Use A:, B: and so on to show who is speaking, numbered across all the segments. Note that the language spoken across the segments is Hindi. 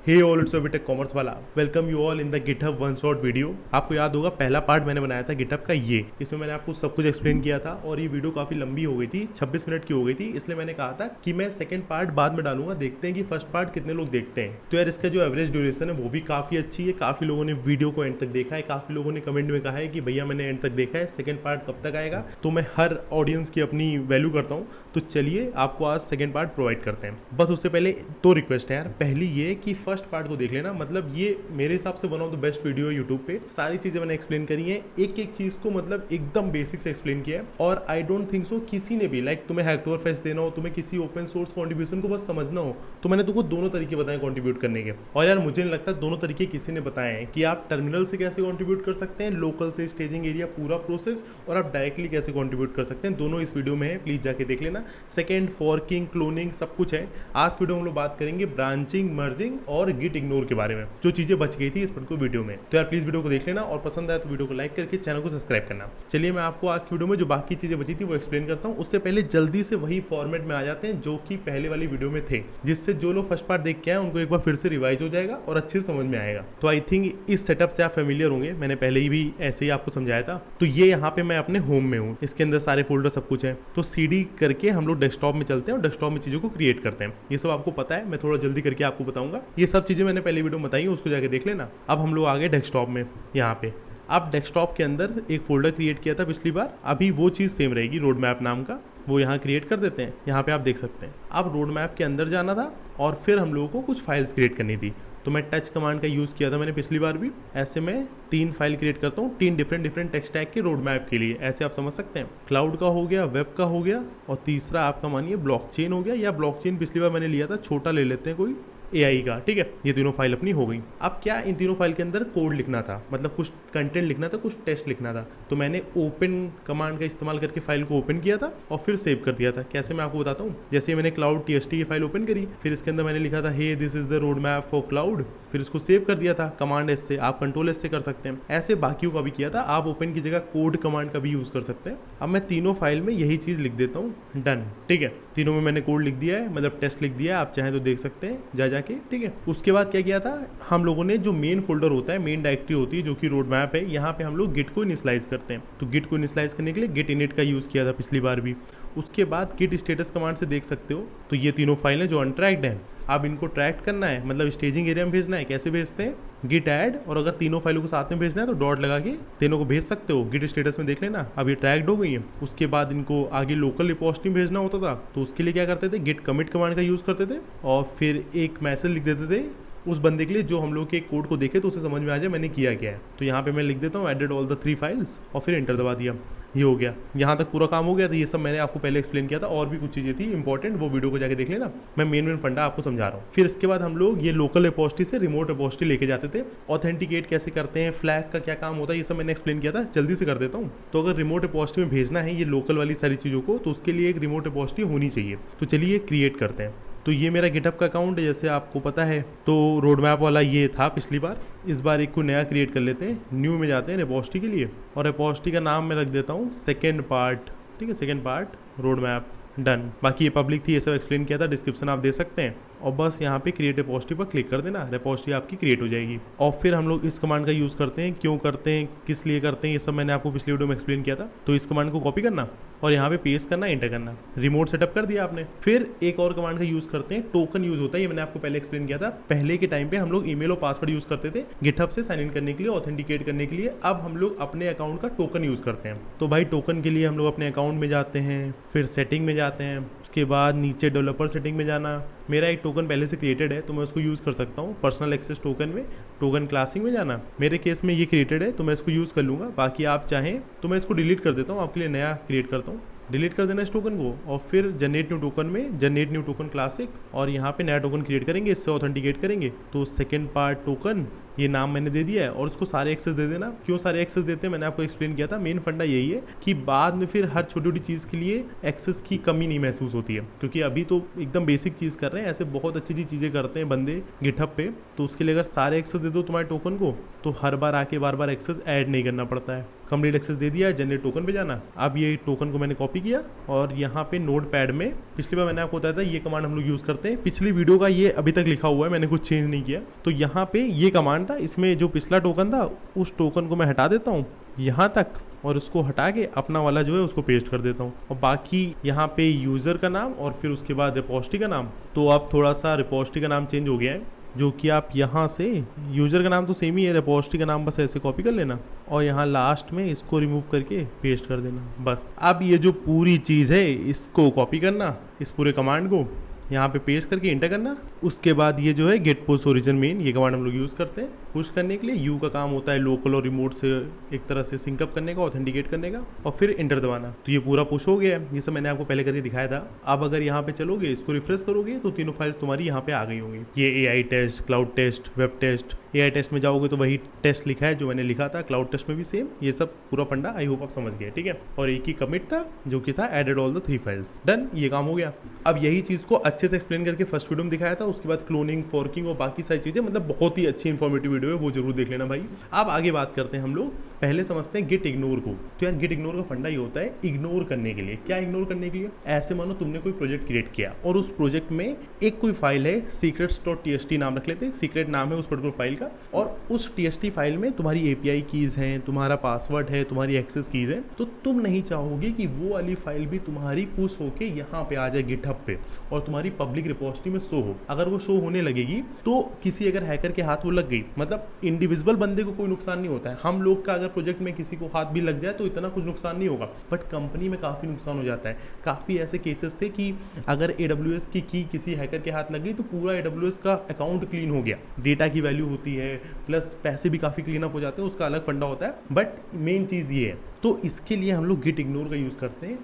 A: Hey all, it's tech commerce वाला। Welcome you all in the GitHub one shot video. आपको याद होगा पहला पार्ट मैंने बनाया था गिटहब का, इसमें मैंने आपको सब कुछ एक्सप्लेन किया था और ये वीडियो काफी लंबी हो गई थी, 26 मिनट की हो गई थी। इसलिए मैंने कहा था कि मैं सेकंड पार्ट बाद में डालूंगा, देखते हैं कि फर्स्ट पार्ट कितने लोग देखते हैं। तो यार इसका जो एवरेज ड्यूरेशन है वो भी काफी अच्छी है। काफी लोगों ने वीडियो को एंड तक देखा है, काफी लोगों ने कमेंट में कहा है कि भैया मैंने एंड तक देखा है, सेकंड पार्ट कब तक आएगा। तो मैं हर ऑडियंस की अपनी वैल्यू करता हूँ। तो चलिए आपको आज सेकंड पार्ट प्रोवाइड करते हैं। बस उससे पहले दो रिक्वेस्ट है यार। पहली ये कि फर्स्ट पार्ट को देख लेना, मतलब ये मेरे हिसाब से one of the best video है यूट्यूब पे। सारी चीजें मैंने एक्सप्लेन करी हैं, एक एक चीज को मतलब एकदम बेसिक से एक्सप्लेन किया है। और आई डोंट थिंक सो किसी ने भी तुम्हें हैक्टोरफेस्ट देना हो, तुम्हें किसी ओपन सोर्स कंट्रीब्यूशन को बस समझना हो, तो मैंने तुमको दोनों तरीके बताए कंट्रीब्यूट करने के। और यार मुझे नहीं लगता दोनों तरीके किसी ने बताए हैं कि आप टर्मिनल से कैसे कंट्रीब्यूट कर सकते हैं, लोकल से स्टेजिंग एरिया पूरा प्रोसेस, और आप डायरेक्टली कैसे कंट्रीब्यूट कर सकते हैं। दोनों इस वीडियो में है, प्लीज जाके देख लेना। सेकेंड, फॉर्किंग, क्लोनिंग सब कुछ है। आज वीडियो हम लोग बात करेंगे ब्रांचिंग, मर्जिंग और गिट इग्नोर के बारे में, जो चीजें बच गई थी इस पर्टिकुलर वीडियो में। तो यार प्लीज वीडियो को देख लेना और पसंद आया तो वीडियो को लाइक करके चैनल को सब्सक्राइब करना। चलिए मैं आपको आज की वीडियो में जो बाकी चीजें बची थी वो एक्सप्लेन करता हूँ। उससे पहले जल्दी से वही फॉर्मेट में आ जाते हैं जो कि पहले वाली वीडियो में थे, जिससे जो लोग फर्स्ट पार्ट देख के आए उनको एक बार फिर से रिवाइज हो जाएगा और अच्छे से समझ में आएगा। तो आई थिंक इस सेटअप से आप फेमिलियर होंगे, मैंने पहले ही भी ऐसे ही आपको समझाया था। तो ये यहाँ पे मैं अपने होम में हूँ, इसके अंदर सारे फोल्डर सब कुछ है। तो सीडी करके हम लोग डेस्कटॉप में चलते हैं और डेस्कटॉप में चीजों को क्रिएट करते हैं। ये सब आपको पता है, मैं थोड़ा जल्दी करके आपको बताऊंगा। ये सब चीजें मैंने पहले वीडियो में बताई, उसको जाके देख लेना। अब हम लोग आ गए डेस्कटॉप में। यहाँ पे आप डेस्कटॉप के अंदर एक फोल्डर क्रिएट किया था पिछली बार, अभी वो चीज़ सेम रहेगी, रोड मैप नाम का। वो यहाँ क्रिएट कर देते हैं। यहाँ पे आप देख सकते हैं। अब रोड मैप के अंदर जाना था और फिर हम लोगों को कुछ फाइल्स क्रिएट करनी थी। तो मैं टच कमांड का यूज़ किया था मैंने पिछली बार भी। ऐसे मैं 3 फाइल क्रिएट करता हूँ, 3 डिफरेंट टेक्स्ट टैग के रोड मैप के लिए। ऐसे आप समझ सकते हैं, क्लाउड का हो गया, वेब का हो गया, और तीसरा आपका मानिए ब्लॉकचेन हो गया। या ब्लॉकचेन पिछली बार मैंने लिया था, छोटा ले लेते हैं कोई, AI का, ठीक है। ये तीनों फाइल अपनी हो गई। अब क्या इन तीनों फाइल के अंदर कोड लिखना था, मतलब कुछ कंटेंट लिखना था, कुछ टेस्ट लिखना था। तो मैंने ओपन कमांड का इस्तेमाल करके फाइल को ओपन किया था और फिर सेव कर दिया था। कैसे मैं आपको बताता हूँ। जैसे मैंने क्लाउड TST की फाइल ओपन करी, फिर इसके अंदर मैंने लिखा था hey this is the road map for cloud, फिर इसको सेव कर दिया था कमांड S से। आप कंट्रोल S से कर सकते हैं। ऐसे बाकियों का भी किया था। आप ओपन की जगह कोड कमांड का भी यूज कर सकते हैं। अब मैं तीनों फाइल में यही चीज लिख देता हूँ, डन, ठीक है। तीनों में मैंने कोड लिख दिया है, मतलब टेस्ट लिख दिया है। आप चाहें तो देख सकते हैं जाके, ठीक है। उसके बाद क्या किया था हम लोगों ने, जो मेन फोल्डर होता है, मेन डायरेक्टरी होती है जो कि रोड मैप है, यहाँ पे हम लोग गिट को इनिशियलाइज करते हैं। तो गिट को इनिशियलाइज करने के लिए गिट इनिट का यूज किया था पिछली बार भी। उसके बाद गिट स्टेटस कमांड से देख सकते हो, तो ये तीनों फाइलें जो अनट्रैक्ड हैं, अब इनको ट्रैक करना है, मतलब स्टेजिंग एरिया में भेजना है। कैसे भेजते हैं, गिट ऐड, और अगर तीनों फाइलों को साथ में भेजना है तो डॉट लगा के तीनों को भेज सकते हो। गिट स्टेटस में देख लेना, अब ये ट्रैक्ड हो गई है। उसके बाद इनको आगे लोकल रिपोजिटरी भेजना होता था, तो उसके लिए क्या करते थे, गिट कमिट कमांड का यूज करते थे और फिर एक मैसेज लिख देते थे उस बंदे के लिए जो हम लोग के कोड को देखे तो उसे समझ में आ जाए मैंने किया क्या है। तो यहाँ पे मैं लिख देता हूँ एडेड ऑल द 3 फाइल्स और फिर एंटर दबा दिया। ये हो गया, यहाँ तक पूरा काम हो गया। तो ये सब मैंने आपको पहले एक्सप्लेन किया था, और भी कुछ चीज़ें थी इंपॉर्टेंट, वो वीडियो को जाके देख लेना। मैं मेन फंडा आपको समझा रहा हूँ। फिर इसके बाद हम लोग ये लोकल रिपोजिटरी से रिमोट रिपोजिटरी लेके जाते थे। ऑथेंटिकेट कैसे करते हैं, फ्लैग का क्या काम होता है, ये सब मैंने एक्सप्लेन किया था। जल्दी से कर देता हूँ। तो अगर रिमोट रिपोजिटरी में भेजना है ये लोकल वाली सारी चीज़ों को, तो उसके लिए एक रिमोट रिपोजिटरी होनी चाहिए। तो चलिए क्रिएट करते हैं। तो ये मेरा गिटहब का अकाउंट है, जैसे आपको पता है। तो रोड मैप वाला ये था पिछली बार। इस बार एक को नया क्रिएट कर लेते हैं। न्यू में जाते हैं रिपोजिटरी के लिए, और रिपोजिटरी का नाम मैं रख देता हूँ सेकेंड पार्ट, ठीक है। Second part road map, done. बाकी ये पब्लिक थी, ये सब एक्सप्लेन किया था, डिस्क्रिप्शन आप दे सकते हैं। और बस यहाँ पे क्रिएट रिपोजिटरी पर क्लिक कर देना, रिपोजिटरी आपकी क्रिएट हो जाएगी। और फिर हम लोग इस कमांड का यूज़ करते हैं। क्यों करते हैं, किस लिए करते हैं, ये सब मैंने आपको पिछली वीडियो में एक्सप्लेन किया था। तो इस कमांड को कॉपी करना और यहाँ पे पेस्ट करना, एंटर करना। रिमोट सेटअप कर दिया आपने। फिर एक और कमांड का यूज़ करते हैं, टोकन यूज़ होता है। ये मैंने आपको पहले एक्सप्लेन किया था। पहले के टाइम पे हम लोग ईमेल और पासवर्ड यूज़ करते थे गिटहब से साइन इन करने के लिए, ऑथेंटिकेट करने के लिए। अब हम लोग अपने अकाउंट का टोकन यूज़ करते हैं। तो भाई टोकन के लिए हम लोग अपने अकाउंट में जाते हैं, फिर सेटिंग में जाते हैं। उसके बाद नीचे डेवलपर सेटिंग में जाना। मेरा एक टोकन पहले से क्रिएटेड है तो मैं उसको यूज़ कर सकता हूँ। पर्सनल एक्सेस टोकन में टोकन क्लासिंग में जाना। मेरे केस में ये क्रिएटेड है तो मैं इसको यूज़ कर लूँगा। बाकी आप चाहें तो मैं इसको डिलीट कर देता हूँ, आपके लिए नया क्रिएट करता हूँ। डिलीट कर देना इस टोकन को, और फिर जनरेट न्यू टोकन में जनरेट न्यू टोकन क्लासिक, और यहाँ पे नया टोकन क्रिएट करेंगे, इससे ऑथेंटिकेट करेंगे। तो सेकेंड पार्ट टोकन ये नाम मैंने दे दिया है और उसको सारे एक्सेस दे देना। क्यों सारे एक्सेस देते हैं मैंने आपको एक्सप्लेन किया था। मेन फंडा यही है कि बाद में फिर हर छोटी छोटी चीज़ के लिए एक्सेस की कमी नहीं महसूस होती है, क्योंकि अभी तो एकदम बेसिक चीज़ कर रहे हैं, ऐसे बहुत अच्छी अच्छी चीज़ें करते हैं बंदे गिटहब पे। तो उसके लिए अगर सारे एक्सेस दे दो तुम्हारे टोकन को, तो हर बार आके बार बार एक्सेस ऐड नहीं करना पड़ता है। कंप्लीट एक्सेस दे दिया है, जनरेट टोकन पे जाना। अब ये टोकन को मैंने कॉपी किया और यहाँ पे नोट पैड में, पिछली बार मैंने आपको बताया था ये कमांड हम लोग यूज़ करते हैं। पिछली वीडियो का ये अभी तक लिखा हुआ है, मैंने कुछ चेंज नहीं किया। तो यहाँ पे ये कमांड था, इसमें जो पिछला टोकन था उस टोकन को मैं हटा देता हूँ यहाँ तक, और उसको हटा के अपना वाला जो है उसको पेस्ट कर देता हूँ। और बाकी यहाँ पे यूज़र का नाम और फिर उसके बाद रिपोजिटरी का नाम। तो अब थोड़ा सा रिपोजिटरी का नाम चेंज हो गया है, जो कि आप यहाँ से, यूज़र का नाम तो सेम ही है, रिपोजिटरी का नाम बस ऐसे कॉपी कर लेना और यहाँ लास्ट में इसको रिमूव करके पेस्ट कर देना बस। अब ये जो पूरी चीज़ है इसको कॉपी करना, इस पूरे कमांड को यहाँ पे पेस्ट करके इंटर करना। उसके बाद ये जो है गेट पुश ओरिजिन मेन, ये कमांड हम लोग यूज़ करते हैं पुश करने के लिए। यू का काम होता है लोकल और रिमोट से एक तरह से सिंकअप करने का, ऑथेंटिकेट करने का, और फिर इंटर दबाना। तो ये पूरा पुश हो गया है, ये सब मैंने आपको पहले करके दिखाया था। अब अगर यहाँ पे चलोगे, इसको रिफ्रेश करोगे तो तीनों फाइल्स तुम्हारी यहाँ पे आ गई होंगी। ये AI test, cloud test, web test. AI test में जाओगे तो वही टेस्ट लिखा है जो मैंने लिखा था, क्लाउड टेस्ट में भी सेम। ये सब पूरा फंडा आई होप आप समझ गए, ठीक है। और एक ही कमिट था जो कि था added all the 3 files, done, ये काम हो गया। अब यही चीज़ को अच्छे से एक्सप्लेन करके फर्स्ट वीडियो में दिखाया था। उसके बाद क्लोनिंग, फॉर्किंग और बाकी सारी चीज़ें, मतलब बहुत ही अच्छी इंफॉर्मेटिव वीडियो है, वो जरूर देख लेना भाई। अब आगे बात करते हैं हम लोग, पहले समझते हैं गिट इग्नोर को। तो यार गिट इग्नोर का फंडा ये होता है इग्नोर करने के लिए। क्या इग्नोर करने के लिए? ऐसे मानो तुमने कोई प्रोजेक्ट क्रिएट किया और उस प्रोजेक्ट में एक कोई फाइल है, secrets.txt नाम रख लेते हैं, सीक्रेट नाम है उस पर्टिकुलर फाइल का, और उस TST फाइल में तुम्हारी API कीज हैं, तुम्हारा पासवर्ड है, तुम्हारी एक्सेस कीज है। तो तुम नहीं चाहोगे कि वो वाली फाइल भी तुम्हारी पुश होके यहाँ पे आ जाए गिटहब पे और तुम्हारी पब्लिक रिपोजिटरी में शो हो। अगर वो शो होने लगेगी तो किसी अगर हैकर के हाथ वो लग गई, मतलब इंडिविजुअल बंदे को कोई नुकसान नहीं होता है। हम लोग का अगर प्रोजेक्ट में किसी को हाथ भी लग जाए तो इतना कुछ नुकसान नहीं होगा, बट कंपनी में काफ़ी नुकसान हो जाता है। काफ़ी ऐसे केसेस थे कि अगर AWS की किसी हैकर के हाथ लग गई तो पूरा AWS का अकाउंट क्लीन हो गया। डेटा की वैल्यू होती है, प्लस पैसे भी काफ़ी क्लीन अप हो जाते हैं, उसका अलग फंडा होता है। बट मेन चीज़ ये है, तो इसके लिए हम लोग गिट इग्नोर का यूज़ करते हैं।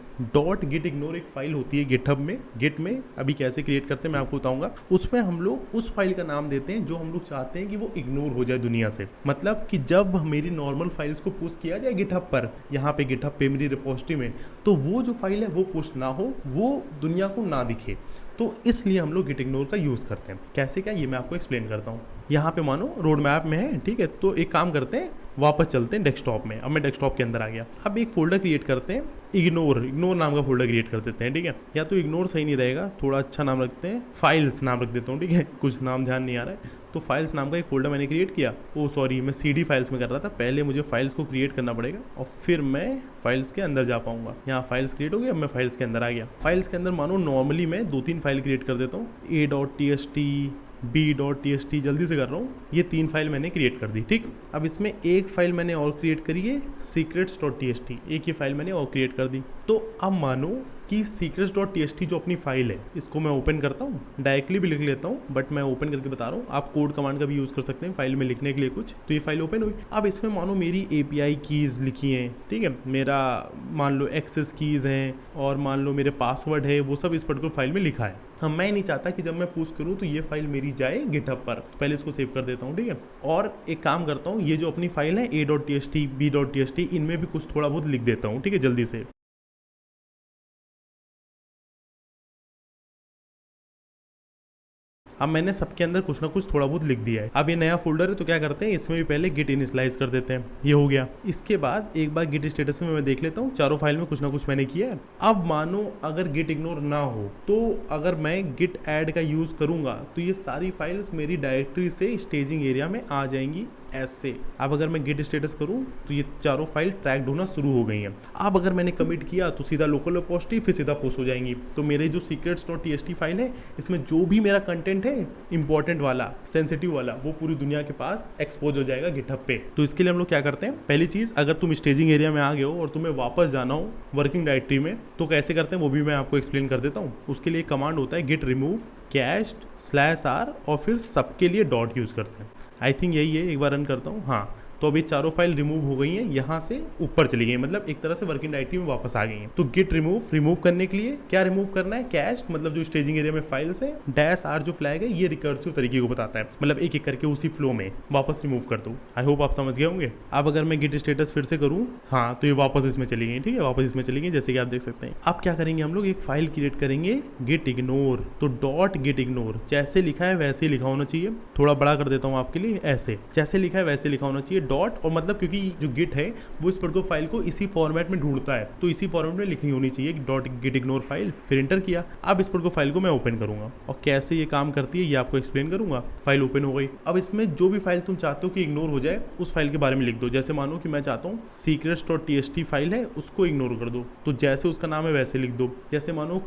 A: .git ignore एक फाइल होती है गिटहब में, गिट में। अभी कैसे क्रिएट करते हैं मैं आपको बताऊंगा। उसमें हम लोग उस फाइल का नाम देते हैं जो हम लोग चाहते हैं कि वो इग्नोर हो जाए दुनिया से। मतलब कि जब मेरी नॉर्मल फाइल्स को पुश किया जाए गिटहब पर, यहाँ पे गिटहब पे मेरी रिपोजिटरी में, तो वो जो फाइल है वो पुश ना हो, वो दुनिया को ना दिखे। तो इसलिए हम लोग गिट इग्नोर का यूज़ करते हैं। कैसे क्या, ये मैं आपको एक्सप्लेन करता हूँ। यहाँ पे मानो रोड मैप में है, ठीक है। तो एक काम करते हैं, वापस चलते हैं डेस्कटॉप में। अब मैं डेस्कटॉप के अंदर आ गया। अब एक फोल्डर क्रिएट करते हैं, इग्नोर नाम का फोल्डर क्रिएट कर देते हैं, ठीक है। या तो इग्नोर सही नहीं रहेगा, थोड़ा अच्छा नाम रखते हैं, फाइल्स नाम रख देता हूँ, ठीक है। कुछ नाम ध्यान नहीं आ रहा है, तो फाइल्स नाम का एक फोल्डर मैंने क्रिएट किया। ओ सॉरी, मैं CD फाइल्स में कर रहा था। पहले मुझे फाइल्स को क्रिएट करना पड़ेगा और फिर मैं फाइल्स के अंदर जा पाऊंगा। यहाँ फाइल्स क्रिएट हो गई, अब मैं फाइल्स के अंदर आ गया। फाइल्स के अंदर मानो नॉर्मली मैं 2-3 फाइल क्रिएट कर देता हूँ, A.txt, B.txt, जल्दी से कर रहा हूँ। ये 3 फाइल मैंने क्रिएट कर दी, ठीक। अब इसमें एक फाइल मैंने और क्रिएट करी है, secrets.txt, एक ही फाइल मैंने और क्रिएट कर दी। तो अब मानो कि secrets.txt जो अपनी फाइल है, इसको मैं ओपन करता हूँ, डायरेक्टली भी लिख लेता हूँ, बट मैं ओपन करके बता रहा हूँ। आप कोड कमांड का भी यूज़ कर सकते हैं फाइल में लिखने के लिए कुछ। तो ये फाइल ओपन हुई। अब इसमें मानो मेरी API कीज़ लिखी हैं, ठीक है, मेरा मान लो एक्सेस कीज़ हैं और मान लो मेरे पासवर्ड है, वो सब इस पर्टिकुलर फाइल में लिखा है। हाँ, मैं नहीं चाहता कि जब मैं पुश करूँ तो ये फाइल मेरी जाए गिटहब पर, पहले इसको सेव कर देता हूँ, ठीक है। और एक काम करता हूँ, ये जो अपनी फाइल है A.txt, B.txt, इनमें भी कुछ थोड़ा बहुत लिख देता हूँ, ठीक है, जल्दी से। अब मैंने सबके अंदर कुछ ना कुछ थोड़ा बहुत लिख दिया है। अब ये नया फोल्डर है, तो क्या करते हैं, इसमें भी पहले गिट इनिशियलाइज कर देते हैं। ये हो गया। इसके बाद एक बार गिट स्टेटस में मैं देख लेता हूँ चारों फाइल में कुछ ना कुछ मैंने किया है। अब मानो अगर गिट इग्नोर ना हो, तो अगर मैं गिट ऐड का यूज़ करूँगा तो ये सारी फाइल्स मेरी डायरेक्टरी से स्टेजिंग एरिया में आ जाएंगी ऐसे। अब अगर मैं गिट स्टेटस करूं तो ये चारों फाइल ट्रैक्ड होना शुरू हो गई हैं। अब अगर मैंने कमिट किया तो सीधा लोकल रिपोजिटरी, फिर सीधा पुश हो जाएंगी। तो मेरे जो secrets.txt फाइल है, इसमें जो भी मेरा कंटेंट है इंपॉर्टेंट वाला, सेंसिटिव वाला, वो पूरी दुनिया के पास एक्सपोज हो जाएगा गिटहब पे। तो इसके लिए हम लोग क्या करते हैं, पहली चीज़, अगर तुम स्टेजिंग एरिया में आ गए हो और तुम्हें वापस जाना हो वर्किंग डायरेक्टरी में, तो कैसे करते हैं वो भी मैं आपको एक्सप्लेन कर देता हूँ। उसके लिए कमांड होता है गिट रिमूव कैश्ड /r और फिर सबके लिए डॉट यूज़ करते हैं। आई थिंक यही है, एक बार रन करता हूँ। हाँ, तो अभी चारों फाइल रिमूव हो गई हैं, यहाँ से ऊपर चली गई, मतलब एक तरह से वर्किंग डायरेक्टरी में वापस आ गई हैं। तो गिट रिमूव करने के लिए क्या रिमूव करना है, कैश मतलब जो स्टेजिंग एरिया में फाइल्स है, -r जो फ्लैग है ये रिकर्सिव तरीके को बताता है, मतलब एक एक करके उसी फ्लो में वापस रिमूव कर दो। आई होप आप समझ गए होंगे। अब अगर मैं गिट स्टेटस फिर से करूँ, हाँ तो ये वापस इसमें चली गई, ठीक है, वापस इसमें चली गई जैसे कि आप देख सकते हैं। अब क्या करेंगे हम लोग, एक फाइल क्रिएट करेंगे गिट इग्नोर, तो डॉट गिट इग्नोर जैसे लिखा है वैसे ही लिखा होना चाहिए, थोड़ा बड़ा कर देता हूँ आपके लिए, ऐसे जैसे लिखा है वैसे लिखा होना चाहिए डॉट, और मतलब क्योंकि जो गिट है वो इस पर्टिकुलर फाइल को इसी फॉर्मेट में ढूंढता है, तो इसी फॉर्मेट में लिखी होनी चाहिए डॉट गिट इग्नोर फाइल, फिर इंटर किया। अब इस पर्टिकुलर फाइल को मैं ओपन करूंगा और कैसे ये काम करती है ये आपको एक्सप्लेन करूंगा। फाइल ओपन हो गई। अब इसमें जो भी फाइल तुम चाहते हो कि इग्नोर हो जाए उस फाइल के बारे में लिख दो। जैसे मानो कि मैं चाहता हूँ secrets.txt फाइल है उसको इग्नोर कर दो, तो जैसे उसका नाम है वैसे लिख दो। जैसे मानो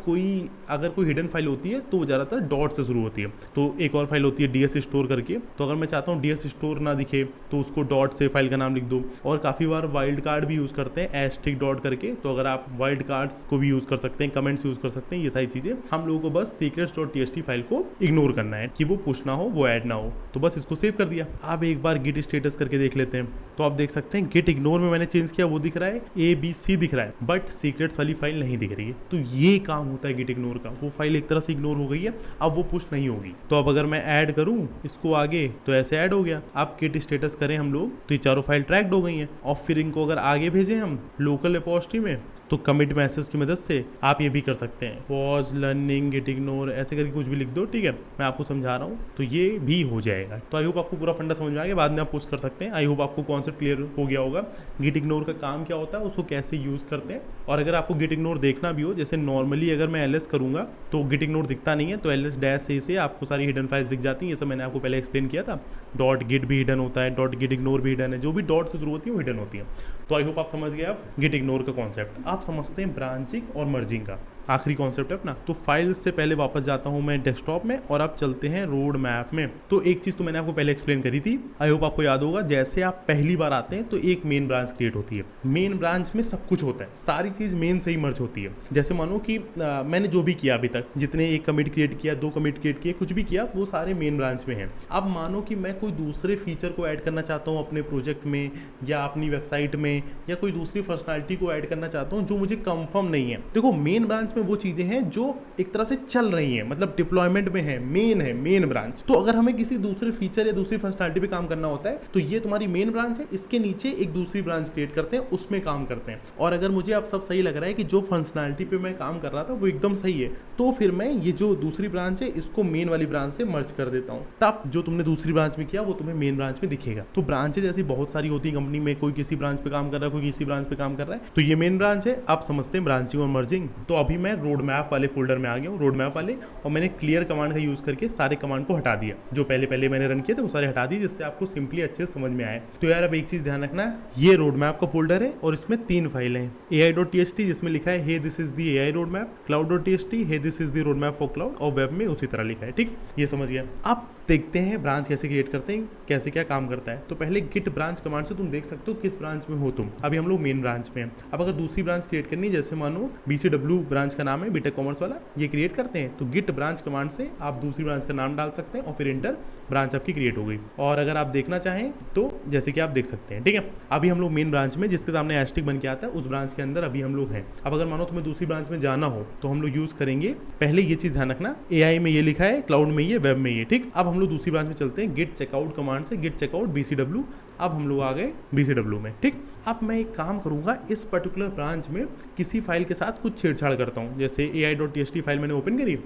A: अगर कोई हिडन फाइल होती है तो वो ज़्यादातर डॉट से शुरू होती है, तो एक और फाइल होती है ds स्टोर करके, तो अगर मैं चाहता हूँ ds स्टोर ना दिखे तो उसको डॉट से फाइल का नाम लिख दो। और काफ़ी बार वाइल्ड कार्ड भी यूज़ करते हैं एस्ट्रिक डॉट करके, तो अगर आप वाइल्ड कार्ड्स को भी यूज़ कर सकते हैं, कमेंट्स यूज़ कर सकते हैं, ये सारी चीज़ें। हम लोगों को बस secrets.txt फाइल को इग्नोर करना है कि वो पुश ना हो, वो ऐड ना हो, तो बस इसको सेव कर दिया। अब एक बार गिट स्टेटस करके देख लेते हैं, तो आप देख सकते हैं गिट इग्नोर में मैंने चेंज किया, वो दिख रहा है ABC दिख रहा है, बट सीक्रेट्स वाली फाइल नहीं दिख रही है। तो ये काम होता है गिट इग्नोर का, वो फाइल एक तरह से इग्नोर हो गई है, अब वो पुश नहीं होगी। तो अब अगर मैं ऐड करूं इसको आगे तो ऐसे ऐड हो गया। अब गिट स्टेटस करें हम लोग तो ये चारों फाइल ट्रैक्ड हो गई हैं, और फिर इनको अगर आगे भेजें हम लोकल रिपोजिटरी में तो कमिट मैसेज की मदद से आप ये भी कर सकते हैं, पॉज लर्निंग गिट इग्नोर ऐसे करके कुछ भी लिख दो, ठीक है, मैं आपको समझा रहा हूँ, तो ये भी हो जाएगा। तो आई होप आपको पूरा फंडा समझ में आ गया, बाद में आप पुश कर सकते हैं। आई होप आपको कॉन्सेप्ट क्लियर हो गया होगा, गिट इग्नोर का काम क्या होता है, उसको कैसे यूज़ करते हैं। और अगर आपको गिट इग्नोर देखना भी हो, जैसे नॉर्मली अगर मैं ls करूँगा तो गिट इग्नोर दिखता नहीं है, तो ls-a से आपको सारी हिडन फाइल्स दिख जाती हैं। ये सब मैंने आपको पहले एक्सप्लेन किया था। डॉट गिट भी हिडन होता है, डॉट गिट इग्नोर भी हिडन है, जो भी डॉट से शुरू होती है वो हिडन होती है। तो आई होप आप समझ गए आप गिट इग्नोर का कॉन्सेप्ट। आप समझते हैं ब्रांचिंग और मर्जिंग का आखिरी कॉन्सेप्ट है अपना। तो फाइल से पहले वापस जाता हूं मैं डेस्कटॉप में, और अब चलते हैं रोड मैप में। तो एक चीज़ तो मैंने आपको पहले एक्सप्लेन करी थी, आई होप आपको याद होगा। जैसे आप पहली बार आते हैं तो एक मेन ब्रांच क्रिएट होती है, मेन ब्रांच में सब कुछ होता है, सारी चीज़ मेन से ही मर्ज होती है। जैसे मानो कि मैंने जो भी किया अभी तक, जितने एक कमिट क्रिएट किया, 2 कमिट क्रिएट किए, कुछ भी किया, वो सारे मेन ब्रांच में हैं। अब मानो कि मैं कोई दूसरे फीचर को ऐड करना चाहता हूँ अपने प्रोजेक्ट में या अपनी वेबसाइट में, या कोई दूसरी फंक्शनैलिटी को ऐड करना चाहता हूँ जो मुझे कंफर्म नहीं है। देखो मेन ब्रांच में वो चीज़ें हैं जो एक तरह से चल रही हैं, मतलब डिप्लॉयमेंट में है, मेन ब्रांच। तो अगर हमें किसी दूसरे फीचर या दूसरी फंक्शनैलिटी पे काम करना होता है तो ये तुम्हारी मेन ब्रांच है, इसके नीचे एक दूसरी ब्रांच क्रिएट करते हैं, उसमें काम करते हैं। और अगर मुझे अब सब सही लग रहा है कि जो फंक्शनैलिटी पे मैं काम कर रहा था वो एकदम सही है, तो फिर मैं ये जो दूसरी ब्रांच है इसको मेन वाली ब्रांच से मर्ज कर देता हूँ। तब जो तुमने दूसरी ब्रांच में किया वो तुम्हें मेन ब्रांच में दिखेगा। तो ब्रांचेज ऐसी बहुत सारी होती है कंपनी में, कोई किसी ब्रांच पे काम कर रहा है, कोई किसी ब्रांच पे काम कर रहा है, तो ये मेन ब्रांच है। आप समझते हैं ब्रांचिंग और मर्जिंग। तो अभी मैं रोड मैप वाले फोल्डर में आ गया हूँ, रोड मैप वाले, और मैंने क्लियर कमांड का यूज करके सारे कमांड को हटा दिया, जो पहले मैंने रन किए थे वो सारे हटा दिए, जिससे आपको सिंपली अच्छे से समझ में आए। तो यार अब एक चीज ध्यान रखना, ये रोड मैप का फोल्डर है और इसमें 3 फाइलें हैं, ai.txt जिसमें लिखा है hey this is the AI road map, cloud.txt hey this is the road map for cloud, और वेब में उसी तरह लिखा है, ठीक, ये समझ गया। अब देखते हैं ब्रांच कैसे क्रिएट करते हैं, कैसे क्या काम करता है। तो पहले गिट ब्रांच कमांड से तुम देख सकते हो किस ब्रांच में हो तुम। अभी हम लोग मेन ब्रांच में हैं। अब अगर दूसरी ब्रांच क्रिएट करनी है, जैसे मानो BCW ब्रांच का नाम है, बीटेक कॉमर्स वाला, ये क्रिएट करते हैं, तो गिट ब्रांच कमांड से आप दूसरी ब्रांच का नाम डाल सकते हैं और फिर इंटर, ब्रांच आपकी क्रिएट हो गई। और अगर आप देखना चाहें तो जैसे कि आप देख सकते हैं, ठीक है। अभी हम लोग मेन ब्रांच में, जिसके सामने एस्ट्रिक बन के आता है, उस ब्रांच के अंदर अभी हम लोग हैं। अब अगर मानो तुम्हें दूसरी ब्रांच में जाना हो तो हम लोग यूज करेंगे, पहले ये चीज ध्यान रखना, AI में ये लिखा है, क्लाउड में ये, वेब में ये, ठीक। अब हम लोग दूसरी ब्रांच में चलते हैं, गिट चेकआउट कमांड से गिट चेकआउट BCW। अब हम लोग आ गए BCW में, ठीक। अब मैं एक काम करूंगा, इस पर्टिकुलर ब्रांच में किसी फाइल के साथ कुछ छेड़छाड़ करता हूं। जैसे ai.txt फाइल मैंने ओपन करी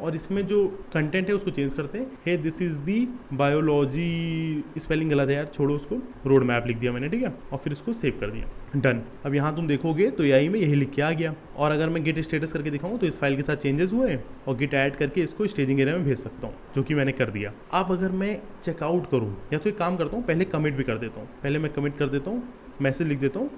A: और इसमें जो कंटेंट है उसको चेंज करते हैं, hey this is the biology, spelling गलत है यार, छोड़ो उसको, रोड मैप लिख दिया मैंने, ठीक है, और फिर इसको सेव कर दिया, डन। अब यहाँ तुम देखोगे तो AI में यही लिख के आ गया। और अगर मैं गिट स्टेटस करके दिखाऊं तो इस फाइल के साथ चेंजेस हुए हैं, और गिट ऐड करके इसको स्टेजिंग एरिया में भेज सकता हूँ, जो कि मैंने कर दिया। अब अगर मैं चेकआउट करूँ, या तो एक काम करता हूँ, पहले कमिट भी कर देता हूँ, पहले मैं कमिट कर देता हूँ, मैसेज लिख देता हूँ,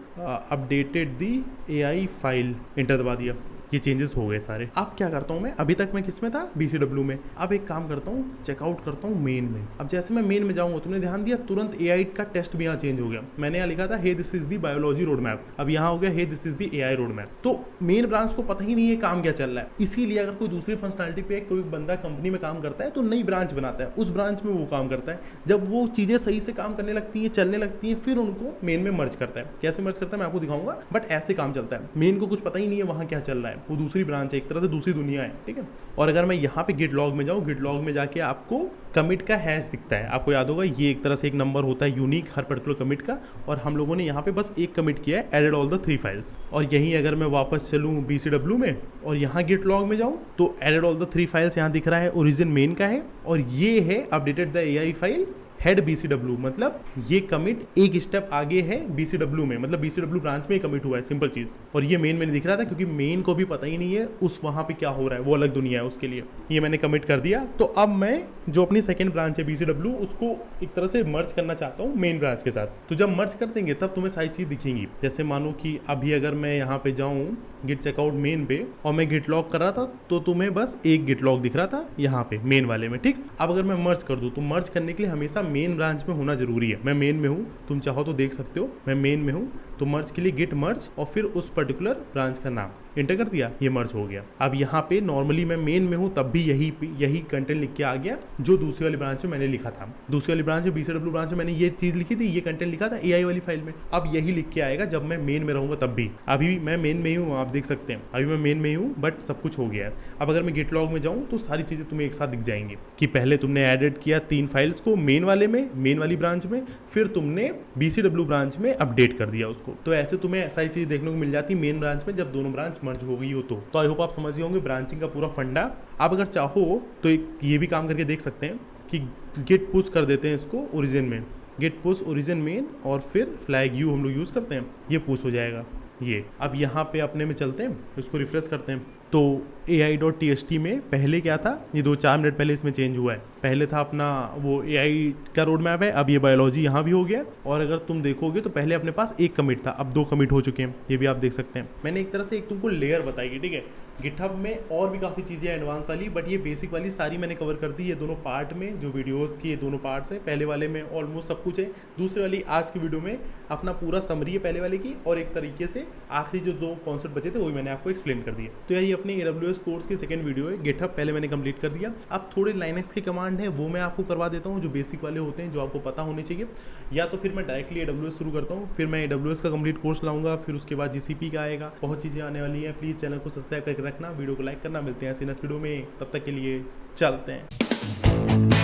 A: अपडेटेड दी AI फाइल, इंटर दबा दिया, ये चेंजेस हो गए सारे। अब क्या करता हूँ मैं, अभी तक मैं किस में था, BCW में। अब एक काम करता हूँ, चेकआउट करता हूँ मेन में। अब जैसे मैं मेन में जाऊंगा, तुमने ध्यान दिया तुरंत AI का टेस्ट भी यहाँ चेंज हो गया। मैंने यहाँ लिखा था hey this is the biology road map, अब यहाँ हो गया hey this is the AI road map. तो मेन ब्रांच को पता ही नहीं है काम क्या चल रहा है। इसीलिए अगर कोई दूसरी फंक्शनलिटी पे कोई बंदा कंपनी में काम करता है तो नई ब्रांच बनाता है, उस ब्रांच में वो काम करता है। जब वो चीजें सही से काम करने लगती हैं, चलने लगती हैं, फिर उनको मेन में मर्ज करता है। कैसे मर्ज करता है मैं आपको दिखाऊंगा, बट ऐसे काम चलता है। मेन को कुछ पता ही नहीं है वहाँ क्या चल रहा है, वो दूसरी ब्रांच है, एक तरह से दूसरी दुनिया है, ठीक है। और अगर मैं यहाँ पे गिट लॉग में जाऊँ, गिट लॉग में जाके आपको कमिट का हैश दिखता है। आपको याद होगा ये एक तरह से एक नंबर होता है यूनिक हर पर्टिकुलर कमिट का, और हम लोगों ने यहाँ पे बस एक कमिट किया है, एडेड ऑल द 3 फाइल्स। और यहीं अगर मैं वापस चलूँ BCW में और यहाँ गिट लॉग में जाऊँ तो एडेड ऑल द 3 फाइल्स यहाँ दिख रहा है, ओरिजिन मेन का है, और ये है updated the AI file head BCW। मतलब ये कमिट एक स्टेप आगे है BCW में, मतलब BCW ब्रांच में कमिट हुआ है, सिंपल चीज। और ये मेन में नहीं दिख रहा था क्योंकि मेन को भी पता ही नहीं है उस वहां पे क्या हो रहा है, वो अलग दुनिया है उसके लिए। ये मैंने कमिट कर दिया। तो अब मैं जो अपनी सेकंड ब्रांच है BCW, उसको एक तरह से मर्ज करना चाहता हूँ मेन ब्रांच के साथ। तो जब मर्ज कर देंगे तब तुम्हें सारी चीज दिखेंगी। जैसे मानो कि अभी अगर मैं यहाँ पे जाऊँ गिट चेकआउट मेन पे और मैं गिट लॉग कर रहा था तो तुम्हें बस एक गिट लॉग दिख रहा था यहाँ पे मेन वाले में, ठीक। अब अगर मैं मर्ज कर दूँ तो मर्ज करने के लिए हमेशा मेन ब्रांच में होना जरूरी है। मैं मेन में हूँ, तुम चाहो तो देख सकते हो मैं मेन में हूँ। तो मर्ज के लिए गिट मर्ज और फिर उस पर्टिकुलर ब्रांच का नाम इंटर कर दिया, ये मर्ज हो गया। अब यहाँ पे नॉर्मली मैं मेन में हूँ तब भी यही कंटेंट लिख के आ गया जो दूसरी वाली ब्रांच में मैंने लिखा था। दूसरी वाली ब्रांच में BCW ब्रांच में मैंने ये चीज लिखी थी, ये कंटेंट लिखा था AI वाली फाइल में। अब यही लिख के आएगा जब मैं मेन में रहूंगा तब भी। अभी मैं मेन में ही हूँ, आप देख सकते हैं अभी मैं मेन में ही हूँ, बट सब कुछ हो गया है। अब अगर मैं गिट लॉग में जाऊँ तो सारी चीजें तुम्हें एक साथ दिख जाएंगी कि पहले तुमने एडिट किया 3 फाइल्स को मेन वाले में, मेन वाली ब्रांच में, फिर तुमने BCW ब्रांच में अपडेट कर दिया उसको। तो ऐसे तुम्हें सारी चीज देखने को मिल जाती मेन ब्रांच में जब दोनों ब्रांच मर्ज हो गई हो तो आई होप आप समझ गए होंगे ब्रांचिंग का पूरा फंडा। आप अगर चाहो तो ये भी काम करके देख सकते हैं कि गिट पुश कर देते हैं इसको ओरिजिन में, गिट पुश ओरिजिन मेन, और फिर फ्लैग यू हम लोग यूज करते हैं, ये पुश हो जाएगा ये। अब यहाँ पे अपने में चलते हैं, इसको रिफ्रेश करते हैं। तो AI.txt में पहले क्या था, ये 2-4 मिनट पहले इसमें चेंज हुआ है। पहले था अपना वो AI का रोड मैप है, अब ये बायोलॉजी यहाँ भी हो गया। और अगर तुम देखोगे तो पहले अपने पास एक कमिट था, अब 2 कमिट हो चुके हैं, ये भी आप देख सकते हैं। मैंने एक तरह से एक तुमको लेयर बताई, ठीक है। गिटहब में और भी काफ़ी चीज़ें एडवांस वाली, बट ये बेसिक वाली सारी मैंने कवर कर दी। ये दोनों पार्ट में जो वीडियोस की ये दोनों पार्ट्स है, पहले वाले में ऑलमोस्ट सब कुछ है, दूसरे वाली आज की वीडियो में अपना पूरा समरी है पहले वाले की, और एक तरीके से आखिरी जो 2 कॉन्सेप्ट बचे थे वो भी मैंने आपको एक्सप्लेन कर दिया। तो ये अपने AWS कोर्स की सेकंड वीडियो है। गिटहब पहले मैंने कंप्लीट कर दिया। अब थोड़े लाइनेक्स के कमांड है वो मैं आपको करवा देता हूँ, जो बेसिक वाले होते हैं, जो आपको पता होने चाहिए। या तो फिर मैं डायरेक्टली AWS शुरू करता हूँ, फिर मैं AWS का कंप्लीट कोर्स लाऊंगा, फिर उसके बाद GCP का आएगा। बहुत चीज़ें आने वाली हैं। प्लीज़ चैनल को सब्सक्राइब करके रखना, वीडियो को लाइक करना। मिलते हैं ऐसे नेक्स्ट वीडियो में, तब तक के लिए चलते हैं।